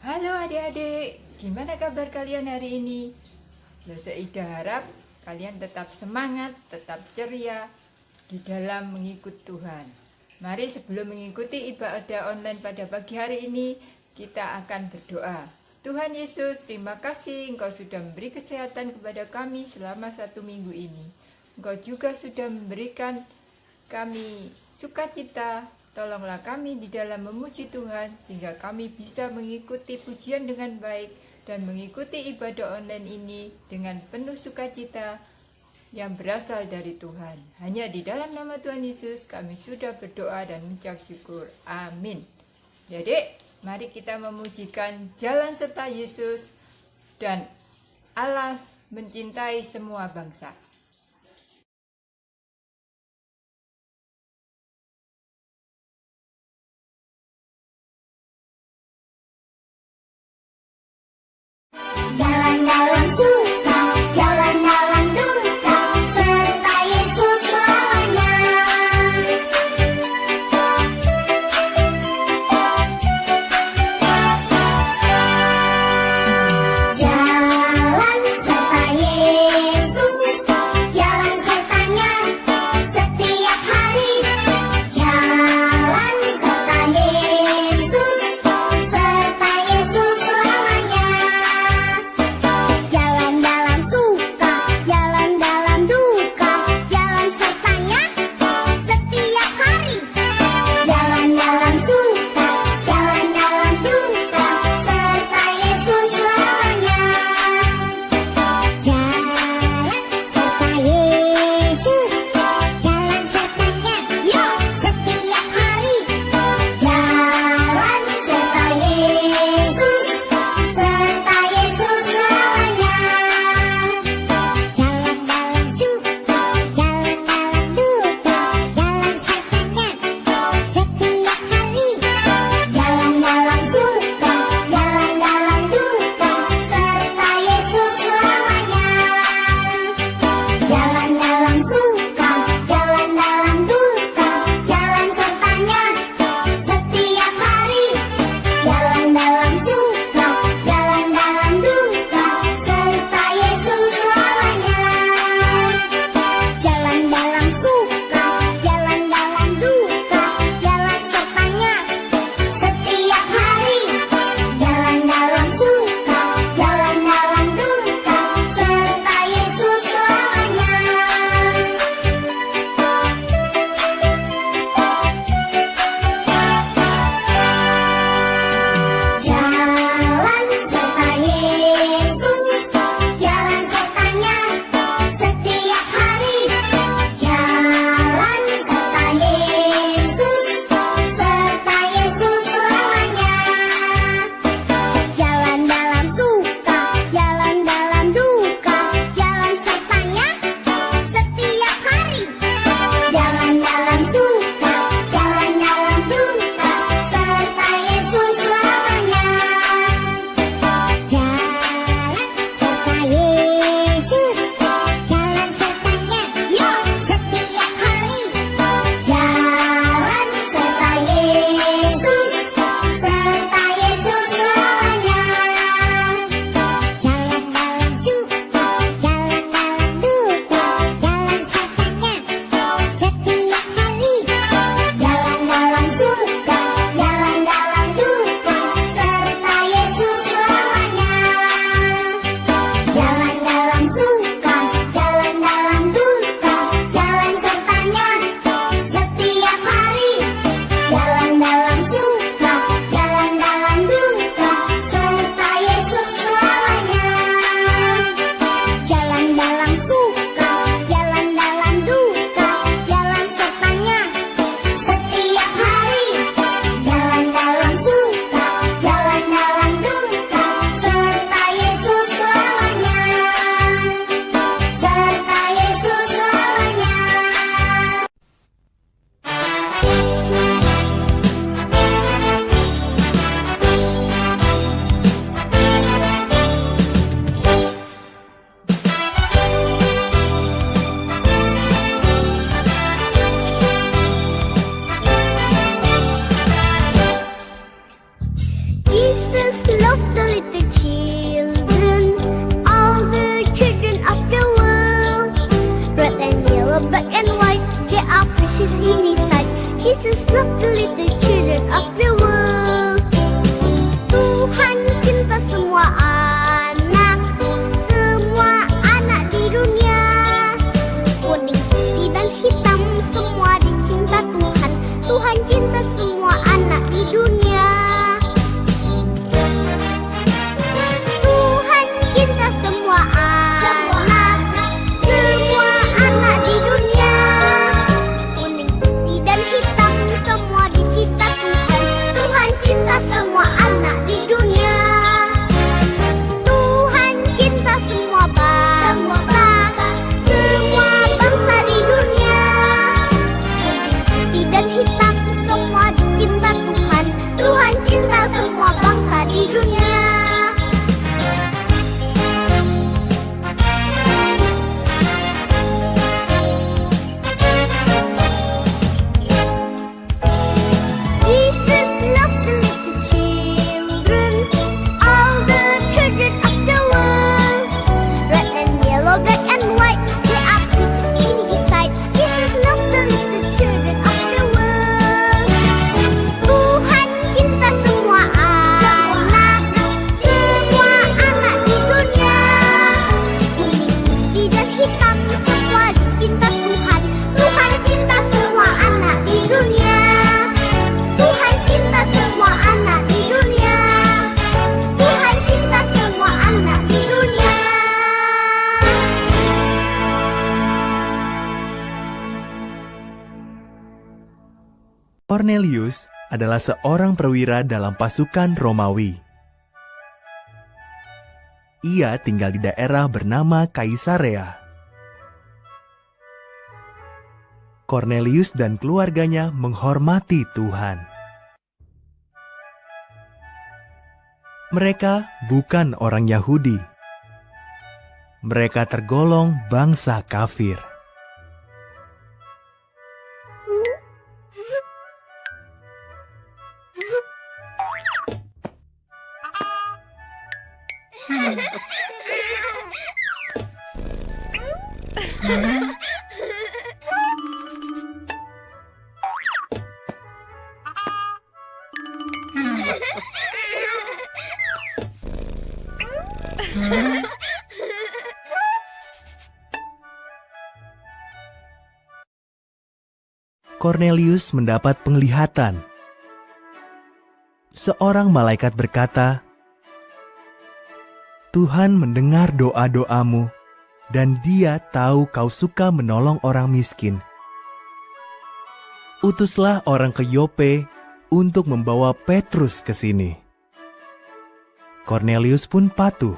Halo adik-adik, gimana kabar kalian hari ini? Ida harap kalian tetap semangat, tetap ceria di dalam mengikuti Tuhan. Mari sebelum mengikuti ibadah online pada pagi hari ini, kita akan berdoa. Tuhan Yesus, terima kasih Engkau sudah memberi kesehatan kepada kami selama 1 minggu ini. Engkau juga sudah memberikan kami sukacita. Tolonglah kami di dalam memuji Tuhan, sehingga kami bisa mengikuti pujian dengan baik dan mengikuti ibadah online ini dengan penuh sukacita yang berasal dari Tuhan. Hanya di dalam nama Tuhan Yesus kami sudah berdoa dan mengucap syukur. Amin. Jadi, mari kita memujikan jalan serta Yesus dan Allah mencintai semua bangsa. Jalan dalam suka, jalan dalam duka, serta Yesus selamanya. Jalan serta Yesus, jalan sertanya setiap hari. Jalan serta Yesus, serta Yesus selamanya. Jalan dalam suka, jalan dalam duka, jalan sertanya setiap hari. Jalan dalam suka, jalan dalam duka, serta Yesus selamanya. Jalan serta Yesus, jalan sertanya, yuk setiap hari. Jalan serta Yesus, serta Yesus selamanya. Jalan dalam suka, jalan dalam duka, jalan sertanya setiap hari. Jalan dalam suka, jalan dalam duka, serta Yesus selamanya. Jalan dalam suka, jalan dalam duka, jalan sertanya setiap hari. Jalan dalam suka, jalan dalam duka, serta Yesus selamanya. Jalan dalam suka, jalan dalam duka, jalan sertanya setiap hari. Jalan dalam suka, jalan dalam duka, serta Yesus selamanya. Jalan serta Yesus, jalan sertanya setiap hari. Jalan serta Yesus, serta Yesus selamanya. Jalan dalam suka, jalan dalam duka, jalan sertanya setiap hari. Jalan dalam suka, jalan dalam duka, serta Yesus selamanya. Jalan serta Yesus, jalan sertanya, yuk setiap hari. Jalan serta Yesus, serta Yesus selamanya. Jalan dalam suka, jalan dalam duka, jalan sertanya setiap hari. Jalan dalam suka, jalan dalam duka, serta Yesus selamanya. Jalan dalam suka, jalan dalam duka, jalan sertanya setiap hari. Jalan dalam suka, jalan dalam duka, serta Yesus selamanya. Jalan dalam suka, jalan dalam duka, jalan sertanya setiap hari. Jalan dalam suka, jalan dalam duka, serta Yesus selamanya. Serta Yesus selamanya. Jesus loves Jesus loved the little children of the world. Tuhan cinta semua anak di dunia. Kuning, putih dan hitam semua dicinta Tuhan. Tuhan cinta semua anak di dunia. Tuhan cinta semua anak di dunia. Kuning, putih dan hitam semua dicinta Tuhan. Tuhan cinta semua anak di dunia. Tuhan cinta semua bangsa di dunia. Kuning, putih dan hitam semua dicinta Tuhan. Tuhan cinta semua bangsa di dunia. Jesus loves the little children, all the children of the world. Red and yellow, black and white, they are pieces in His sight. Jesus loves the little children of the world. Tuhan cinta semua anak di dunia. Kuning, putih dan hitam semua dicinta Tuhan. Tuhan cinta semua anak di dunia. Tuhan cinta semua anak di dunia. Tuhan cinta semua anak di dunia. Cornelius adalah seorang perwira dalam pasukan Romawi. Ia tinggal di daerah bernama Kaisarea. Cornelius dan keluarganya menghormati Tuhan. Mereka bukan orang Yahudi. Mereka tergolong bangsa kafir. Cornelius mendapat penglihatan. Seorang malaikat berkata, "Tuhan mendengar doa-doamu, dan Dia tahu kau suka menolong orang miskin. Utuslah orang ke Yope untuk membawa Petrus ke sini." Cornelius pun patuh.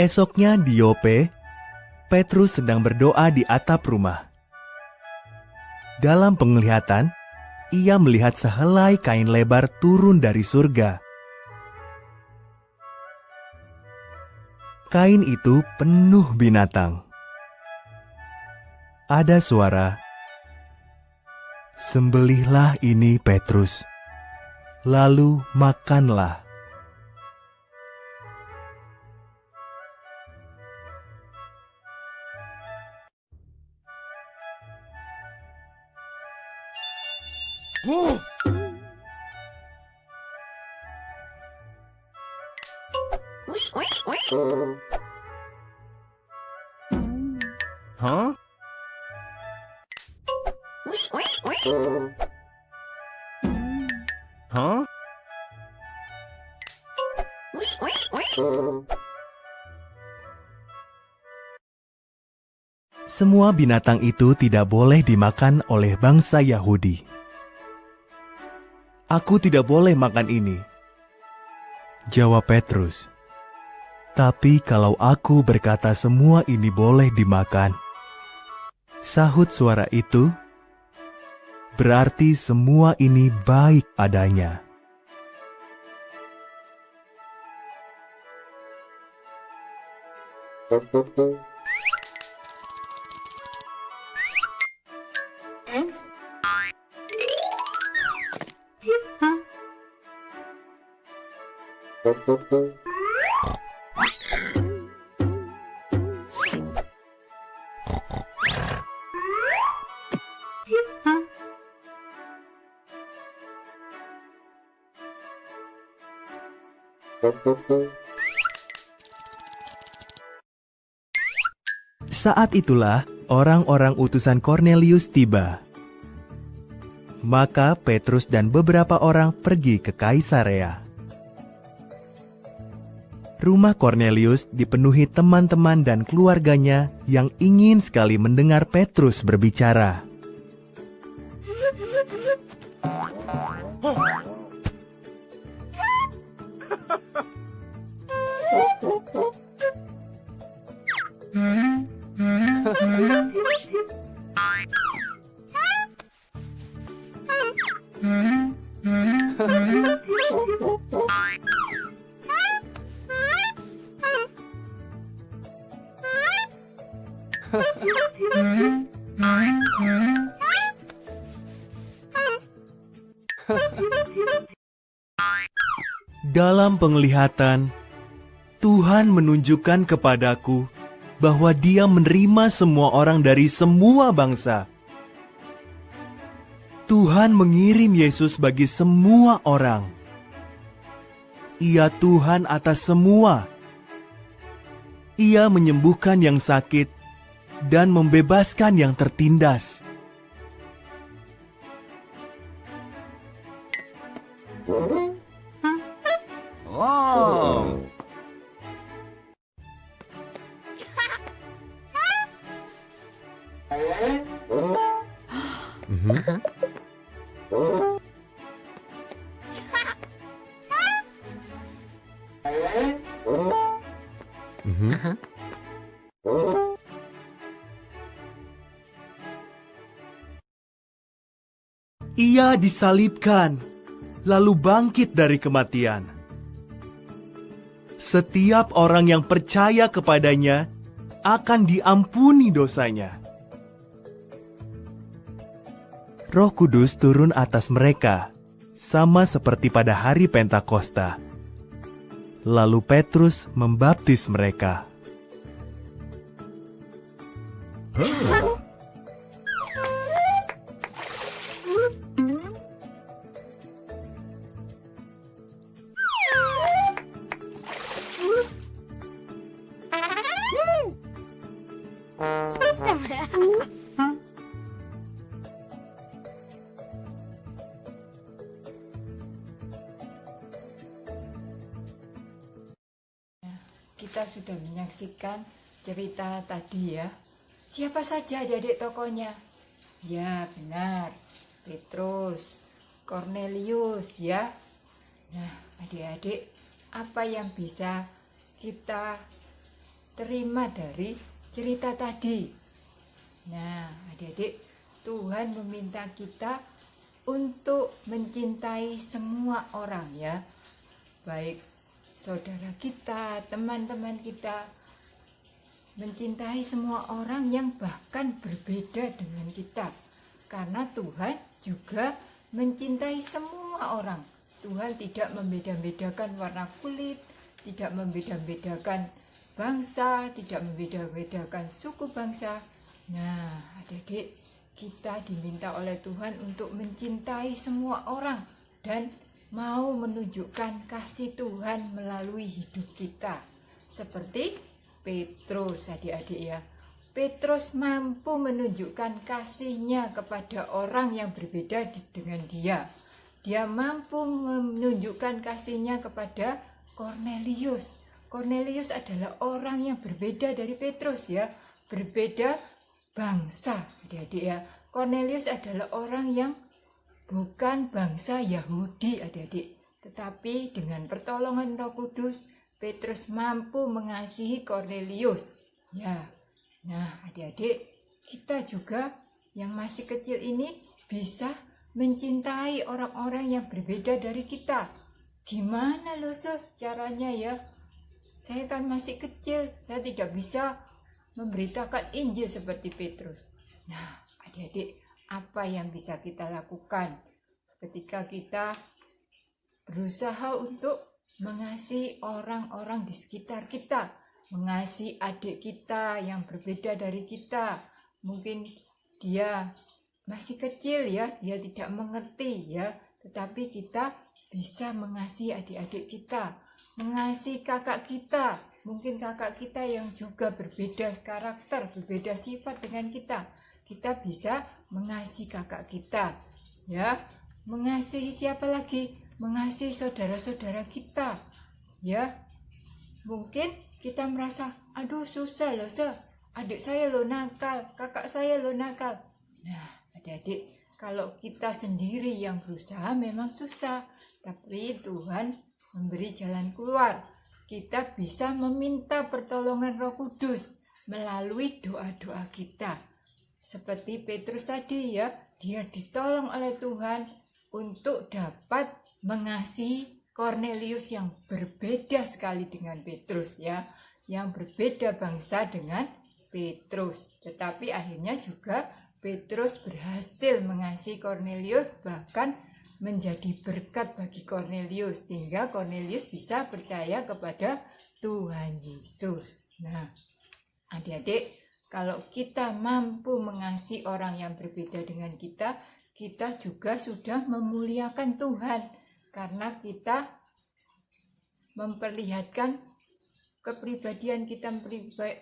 Esoknya di Yope, Petrus sedang berdoa di atap rumah. Dalam penglihatan, ia melihat sehelai kain lebar turun dari surga. Kain itu penuh binatang. Ada suara, "Sembelihlah ini, Petrus, lalu makanlah." Hah? Hah? Semua binatang itu tidak boleh dimakan oleh bangsa Yahudi. "Aku tidak boleh makan ini," jawab Petrus. "Tapi kalau aku berkata semua ini boleh dimakan," sahut suara itu, berarti semua ini baik adanya. Saat itulah orang-orang utusan Kornelius tiba. Maka Petrus dan beberapa orang pergi ke Kaisarea. Rumah Kornelius dipenuhi teman-teman dan keluarganya yang ingin sekali mendengar Petrus berbicara. Dalam penglihatan, Tuhan menunjukkan kepadaku bahwa Dia menerima semua orang dari semua bangsa. Tuhan mengirim Yesus bagi semua orang. Ia Tuhan atas semua. Ia menyembuhkan yang sakit dan membebaskan yang tertindas. Oh. Ia disalibkan, lalu bangkit dari kematian. Setiap orang yang percaya kepadanya akan diampuni dosanya. Roh Kudus turun atas mereka, sama seperti pada hari Pentakosta. Lalu Petrus membaptis mereka. Kita sudah menyaksikan cerita tadi ya. Siapa saja adik-adik tokohnya? Ya benar, Petrus, Kornelius ya. Nah adik-adik, apa yang bisa kita terima dari cerita tadi? Nah adik-adik, Tuhan meminta kita untuk mencintai semua orang ya. Baik saudara kita, teman-teman kita, mencintai semua orang yang bahkan berbeda dengan kita. Karena Tuhan juga mencintai semua orang. Tuhan tidak membeda-bedakan warna kulit, tidak membeda-bedakan bangsa, tidak membeda-bedakan suku bangsa. Nah, adik-adik, kita diminta oleh Tuhan untuk mencintai semua orang dan mau menunjukkan kasih Tuhan melalui hidup kita. Seperti Petrus adik-adik ya. Petrus mampu menunjukkan kasihnya kepada orang yang berbeda dengan dia. Dia mampu menunjukkan kasihnya kepada Kornelius. Kornelius adalah orang yang berbeda dari Petrus ya. Berbeda bangsa adik-adik ya. Kornelius adalah orang yang bukan bangsa Yahudi adik-adik, tetapi dengan pertolongan Roh Kudus, Petrus mampu mengasihi Kornelius. Ya, nah adik-adik, kita juga yang masih kecil ini bisa mencintai orang-orang yang berbeda dari kita. Gimana loh caranya ya? Saya kan masih kecil, saya tidak bisa memberitakan Injil seperti Petrus. Nah, adik-adik, apa yang bisa kita lakukan ketika kita berusaha untuk mengasihi orang-orang di sekitar kita, mengasihi adik kita yang berbeda dari kita? Mungkin dia masih kecil ya, dia tidak mengerti ya, tetapi kita bisa mengasihi adik-adik kita, mengasihi kakak kita. Mungkin kakak kita yang juga berbeda karakter, berbeda sifat dengan kita. Kita bisa mengasihi kakak kita ya. Mengasihi siapa lagi? Mengasihi saudara-saudara kita ya. Mungkin kita merasa, aduh susah loh adik saya lo nakal, kakak saya lo nakal. Nah, adik-adik, kalau kita sendiri yang berusaha memang susah, tapi Tuhan memberi jalan keluar. Kita bisa meminta pertolongan Roh Kudus melalui doa-doa kita. Seperti Petrus tadi ya, dia ditolong oleh Tuhan untuk dapat mengasihi Kornelius yang berbeda sekali dengan Petrus ya, yang berbeda bangsa dengan Petrus. Tetapi akhirnya juga Petrus berhasil mengasihi Kornelius, bahkan menjadi berkat bagi Kornelius, sehingga Kornelius bisa percaya kepada Tuhan Yesus. Nah, adik-adik, kalau kita mampu mengasihi orang yang berbeda dengan kita, kita juga sudah memuliakan Tuhan, karena kita memperlihatkan kepribadian kita,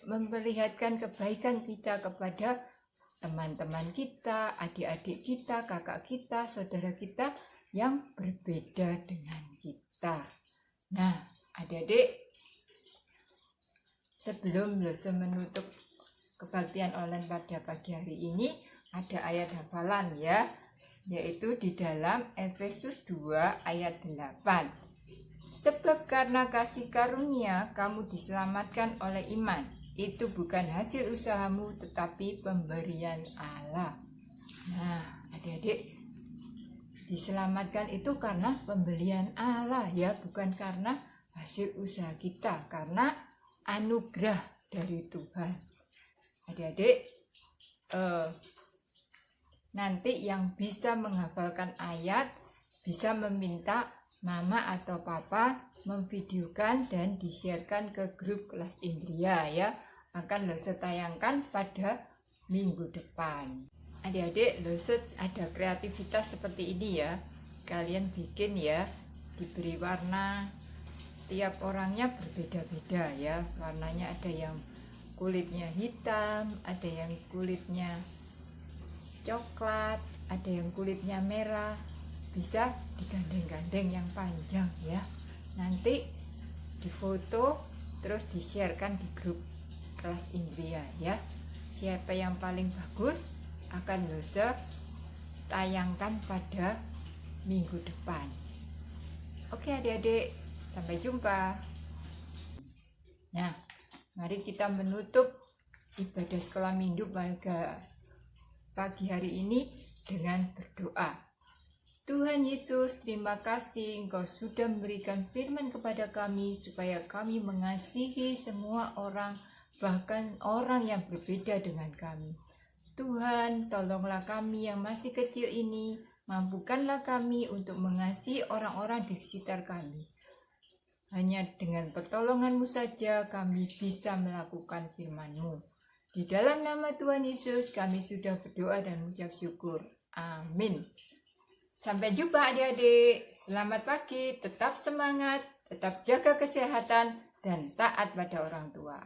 memperlihatkan kebaikan kita kepada teman-teman kita, adik-adik kita, kakak kita, saudara kita yang berbeda dengan kita. Nah, adik-adik, sebelum Lose menutup kebaktian online pada pagi hari ini, ada ayat hafalan ya, yaitu di dalam Efesus 2 ayat 8. Sebab karena kasih karunia kamu diselamatkan oleh iman. Itu bukan hasil usahamu, tetapi pemberian Allah. Nah, adik-adik, diselamatkan itu karena pemberian Allah ya, bukan karena hasil usaha kita, karena anugerah dari Tuhan. Adik-adik, nanti yang bisa menghafalkan ayat bisa meminta mama atau papa memvideokan dan di-sharekan ke grup kelas Indria ya. Akan Lose tayangkan pada minggu depan. Adik-adik, Lose ada kreativitas seperti ini ya. Kalian bikin ya, diberi warna. Tiap orangnya berbeda-beda ya. Warnanya ada yang kulitnya hitam, ada yang kulitnya coklat, ada yang kulitnya merah. Bisa digandeng-gandeng yang panjang ya. Nanti difoto terus di-sharekan di grup kelas Indria ya. Siapa yang paling bagus akan Lose tayangkan pada minggu depan. Oke adik-adik, sampai jumpa. Nah, mari kita menutup ibadah sekolah minggu pada pagi hari ini dengan berdoa. Tuhan Yesus, terima kasih Engkau sudah memberikan firman kepada kami supaya kami mengasihi semua orang, bahkan orang yang berbeda dengan kami. Tuhan, tolonglah kami yang masih kecil ini, mampukanlah kami untuk mengasihi orang-orang di sekitar kami. Hanya dengan pertolongan-Mu saja kami bisa melakukan firman-Mu. Di dalam nama Tuhan Yesus kami sudah berdoa dan mengucap syukur. Amin. Sampai jumpa adik-adik. Selamat pagi, tetap semangat, tetap jaga kesehatan, dan taat pada orang tua.